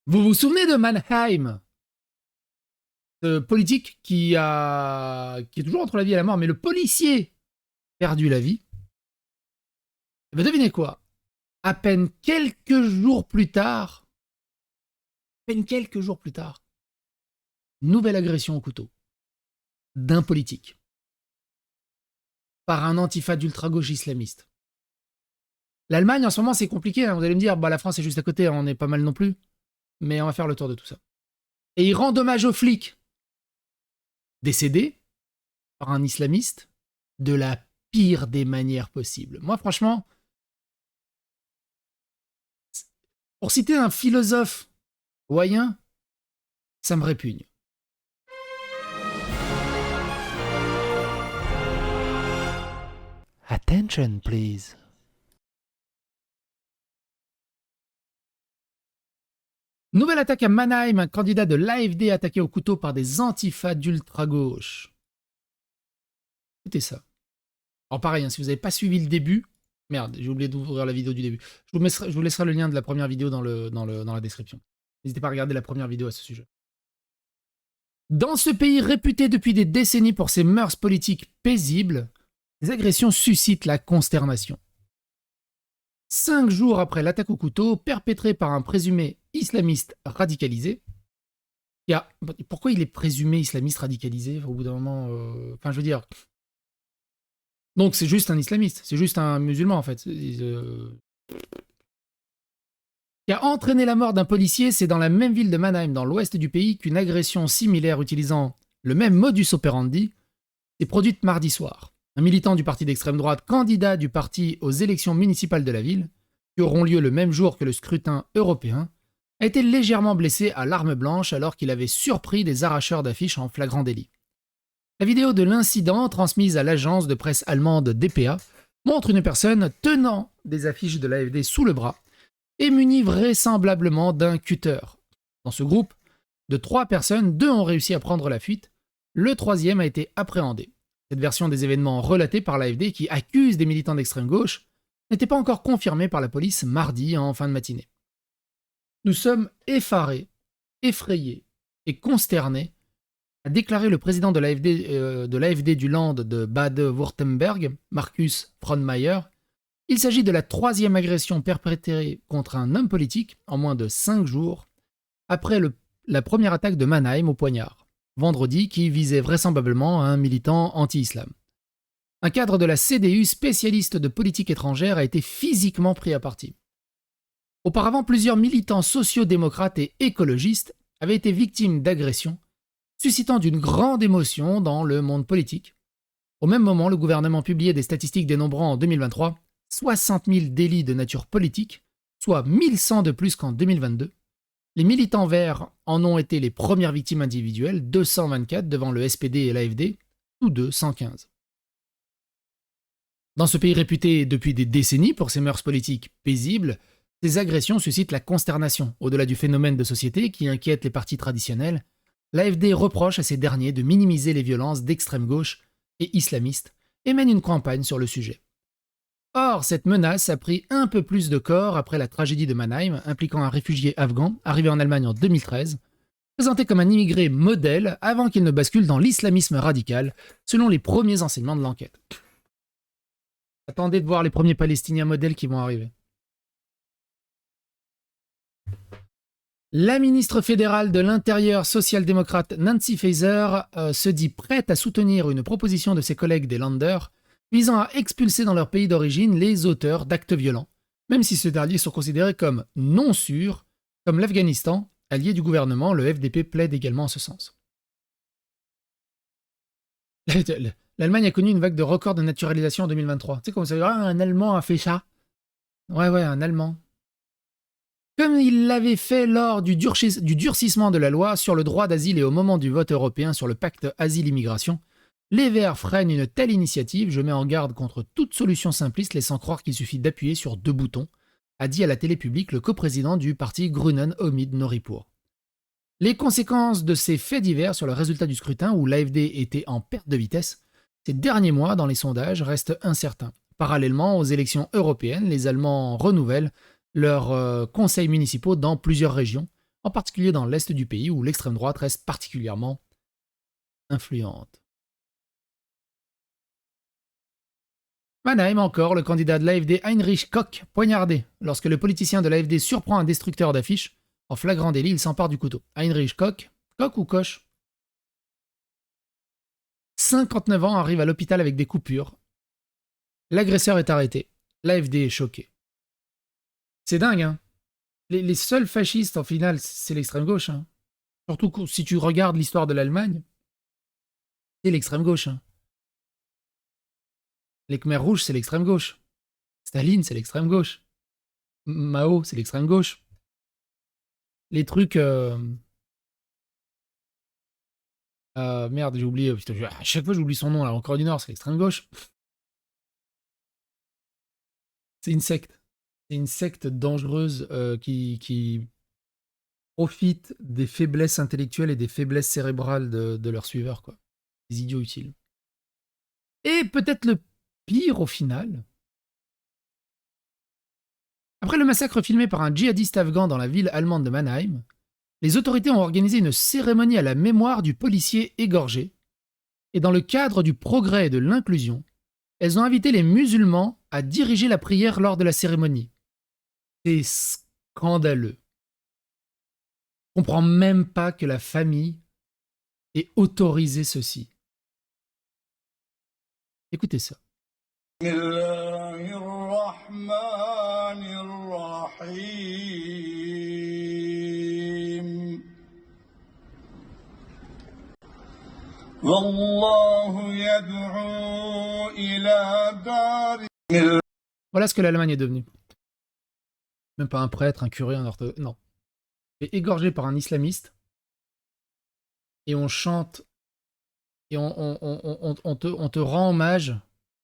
Vous vous souvenez de Mannheim, ce politique qui est toujours entre la vie et la mort, mais le policier perdu la vie. Eh bien, devinez quoi? À peine quelques jours plus tard, nouvelle agression au couteau d'un politique par un antifa d'ultra-gauche islamiste. L'Allemagne, en ce moment, c'est compliqué. Hein. Vous allez me dire, bah, la France est juste à côté, on est pas mal non plus. Mais on va faire le tour de tout ça. Et il rend hommage aux flics décédés par un islamiste de la pire des manières possibles. Moi, franchement, pour citer un philosophe hawaïen, ça me répugne. Attention, please. Nouvelle attaque à Mannheim, un candidat de l'AfD attaqué au couteau par des antifas d'ultra-gauche. Écoutez ça. Alors pareil, hein, si vous n'avez pas suivi le début, merde, j'ai oublié d'ouvrir la vidéo du début. Je vous laisserai le lien de la première vidéo dans la description. N'hésitez pas à regarder la première vidéo à ce sujet. Dans ce pays réputé depuis des décennies pour ses mœurs politiques paisibles, les agressions suscitent la consternation. 5 jours après l'attaque au couteau perpétrée par un présumé islamiste radicalisé, pourquoi il est présumé islamiste radicalisé au bout d'un moment Enfin, je veux dire... Donc c'est juste un islamiste, c'est juste un musulman en fait. Qui a entraîné la mort d'un policier, c'est dans la même ville de Mannheim, dans l'ouest du pays, qu'une agression similaire utilisant le même modus operandi s'est produite mardi soir. Un militant du parti d'extrême droite, candidat du parti aux élections municipales de la ville, qui auront lieu le même jour que le scrutin européen, a été légèrement blessé à l'arme blanche alors qu'il avait surpris des arracheurs d'affiches en flagrant délit. La vidéo de l'incident, transmise à l'agence de presse allemande dpa, montre une personne tenant des affiches de l'AfD sous le bras et munie vraisemblablement d'un cutter. Dans ce groupe de 3 personnes, 2 ont réussi à prendre la fuite, le 3e a été appréhendé. Cette version des événements relatée par l'AfD, qui accuse des militants d'extrême gauche, n'était pas encore confirmée par la police mardi en fin de matinée. Nous sommes effarés, effrayés et consternés, a déclaré le président de l'AfD du Land de Bade-Württemberg, Markus Frohnmayer. Il s'agit de la 3e agression perpétrée contre un homme politique en moins de 5 jours, après la première attaque de Mannheim au poignard, vendredi, qui visait vraisemblablement un militant anti-islam. Un cadre de la CDU spécialiste de politique étrangère a été physiquement pris à partie. Auparavant, plusieurs militants sociaux-démocrates et écologistes avaient été victimes d'agressions, suscitant d'une grande émotion dans le monde politique. Au même moment, le gouvernement publiait des statistiques dénombrant en 2023 60 000 délits de nature politique, soit 1100 de plus qu'en 2022. Les militants verts en ont été les premières victimes individuelles, 224 devant le SPD et l'AfD, tous deux 115. Dans ce pays réputé depuis des décennies pour ses mœurs politiques paisibles, ces agressions suscitent la consternation. Au-delà du phénomène de société qui inquiète les partis traditionnels, l'AfD reproche à ces derniers de minimiser les violences d'extrême gauche et islamistes et mène une campagne sur le sujet. Or, cette menace a pris un peu plus de corps après la tragédie de Mannheim, impliquant un réfugié afghan arrivé en Allemagne en 2013, présenté comme un immigré modèle avant qu'il ne bascule dans l'islamisme radical, selon les premiers enseignements de l'enquête. Attendez de voir les premiers Palestiniens modèles qui vont arriver. La ministre fédérale de l'Intérieur social-démocrate Nancy Faeser se dit prête à soutenir une proposition de ses collègues des Länder visant à expulser dans leur pays d'origine les auteurs d'actes violents, même si ces derniers sont considérés comme non sûrs, comme l'Afghanistan, allié du gouvernement, le FDP plaide également en ce sens. L'Allemagne a connu une vague de records de naturalisation en 2023. Tu sais comment ça veut dire, un Allemand a fait ça? Ouais, un Allemand. Comme il l'avait fait lors du durcissement de la loi sur le droit d'asile et au moment du vote européen sur le pacte asile-immigration, les Verts freinent une telle initiative, je mets en garde contre toute solution simpliste laissant croire qu'il suffit d'appuyer sur 2 boutons, a dit à la télé publique le coprésident du parti Grünen Omid Noripur. Les conséquences de ces faits divers sur le résultat du scrutin où l'AfD était en perte de vitesse, ces derniers mois dans les sondages restent incertains. Parallèlement aux élections européennes, les Allemands renouvellent leurs conseils municipaux dans plusieurs régions, en particulier dans l'est du pays où l'extrême droite reste particulièrement influente. Mannheim encore, le candidat de l'AfD Heinrich Koch poignardé. Lorsque le politicien de l'AfD surprend un destructeur d'affiches, en flagrant délit, il s'empare du couteau. Heinrich Koch, Koch ou Koch 59 ans, arrive à l'hôpital avec des coupures. L'agresseur est arrêté. L'AfD est choqué. C'est dingue, hein. Les seuls fascistes, en final, c'est l'extrême gauche. Hein. Surtout si tu regardes l'histoire de l'Allemagne, c'est l'extrême gauche. Hein. Les Khmers rouges, c'est l'extrême gauche. Staline, c'est l'extrême gauche. Mao, c'est l'extrême gauche. Les trucs... merde, j'ai oublié. Putain, à chaque fois, j'oublie son nom, là. En Corée du Nord, c'est l'extrême gauche. C'est une secte. C'est une secte dangereuse qui profite des faiblesses intellectuelles et des faiblesses cérébrales de leurs suiveurs, quoi. Des idiots utiles. Et peut-être le pire au final. Après le massacre filmé par un djihadiste afghan dans la ville allemande de Mannheim, les autorités ont organisé une cérémonie à la mémoire du policier égorgé, et dans le cadre du progrès et de l'inclusion, elles ont invité les musulmans à diriger la prière lors de la cérémonie. C'est scandaleux. On ne comprend même pas que la famille ait autorisé ceci. Écoutez ça. Voilà ce que l'Allemagne est devenue. Même pas un prêtre, un curé, un orthodoxe. Non. Et égorgé par un islamiste. Et on chante. Et on te rend hommage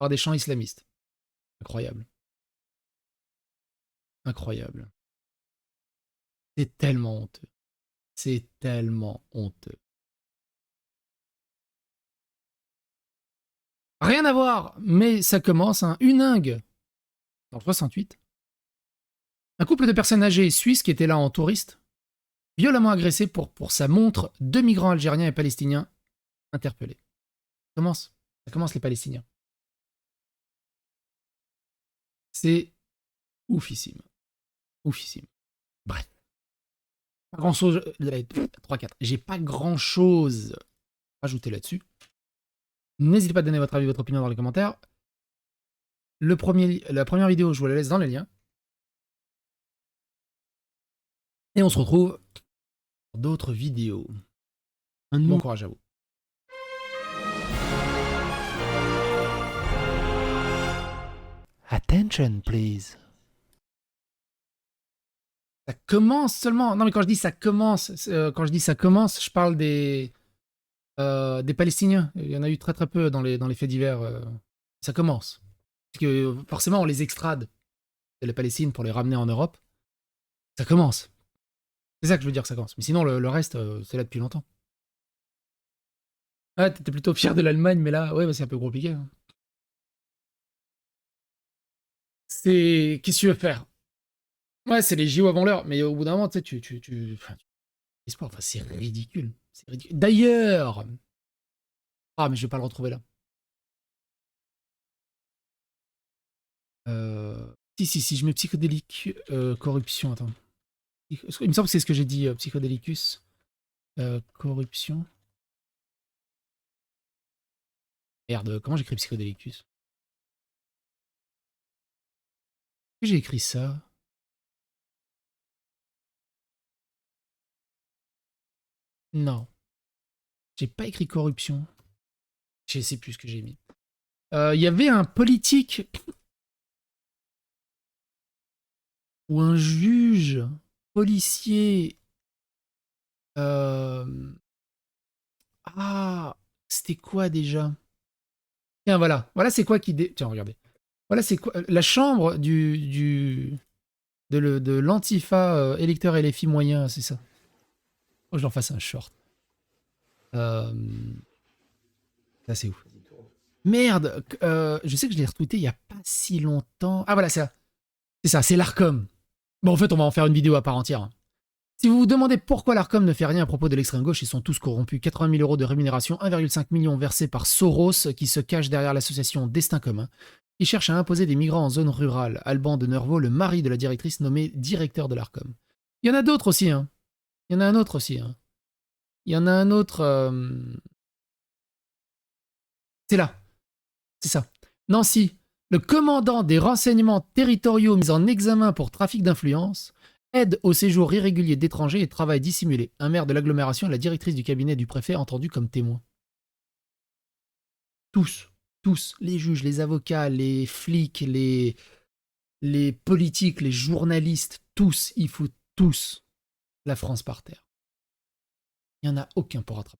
par des chants islamistes. Incroyable. Incroyable. C'est tellement honteux. C'est tellement honteux. Rien à voir, mais ça commence, hein. Huningue, dans le 68. Un couple de personnes âgées suisses qui étaient là en touriste, violemment agressés pour sa montre, 2 migrants algériens et palestiniens interpellés. Ça commence les Palestiniens. C'est oufissime. Oufissime. Bref. Pas grand chose. 3-4. J'ai pas grand chose à rajouter là-dessus. N'hésitez pas à donner votre avis, votre opinion dans les commentaires. La première vidéo, je vous la laisse dans les liens. Et on se retrouve pour d'autres vidéos. Bon courage à vous. Attention, please. Ça commence seulement. Non, mais quand je dis ça commence, je parle des Palestiniens. Il y en a eu très très peu dans les faits divers. Ça commence. Parce que forcément, on les extrade de la Palestine pour les ramener en Europe. Ça commence. C'est ça que je veux dire que ça commence. Mais sinon, le reste, c'est là depuis longtemps. Ah, t'étais plutôt fier de l'Allemagne, mais là, ouais, bah, c'est un peu compliqué. Hein. Qu'est-ce que tu veux faire? Ouais, c'est les JO avant l'heure, mais au bout d'un moment, tu sais, Enfin, c'est ridicule. C'est ridicule. D'ailleurs... Ah, mais je vais pas le retrouver là. Si, je mets psychodélique, corruption, attends. Il me semble que c'est ce que j'ai dit, psychodélicus. Corruption. Merde, comment j'écris psychodélicus? J'ai écrit ça. Non. J'ai pas écrit corruption. Je sais plus ce que j'ai mis. Il y avait un politique ou un juge policier. Ah, c'était quoi déjà? Tiens, voilà. Voilà, c'est quoi qui... Tiens, regardez. Voilà, c'est quoi... La chambre de l'Antifa électeur LFI moyen, c'est ça. Oh, je l'en fasse un short. Ça, c'est ouf. Merde, je sais que je l'ai retweeté il y a pas si longtemps. Ah, voilà, c'est ça. C'est ça, c'est l'Arcom. Bon, en fait, on va en faire une vidéo à part entière. Hein. Si vous vous demandez pourquoi l'Arcom ne fait rien à propos de l'extrême gauche, ils sont tous corrompus. 80 000 € de rémunération, 1,5 million versés par Soros, qui se cache derrière l'association Destin commun. Il cherche à imposer des migrants en zone rurale. Alban de Nervaux, le mari de la directrice, nommé directeur de l'Arcom. Il y en a d'autres aussi, hein. Il y en a un autre aussi, hein. Il y en a un autre... C'est là. C'est ça. Nancy, le commandant des renseignements territoriaux mis en examen pour trafic d'influence, aide au séjour irrégulier d'étrangers et travail dissimulé. Un maire de l'agglomération et la directrice du cabinet du préfet entendus comme témoins. Tous, les juges, les avocats, les flics, les politiques, les journalistes, tous, ils foutent tous la France par terre. Il n'y en a aucun pour rattraper.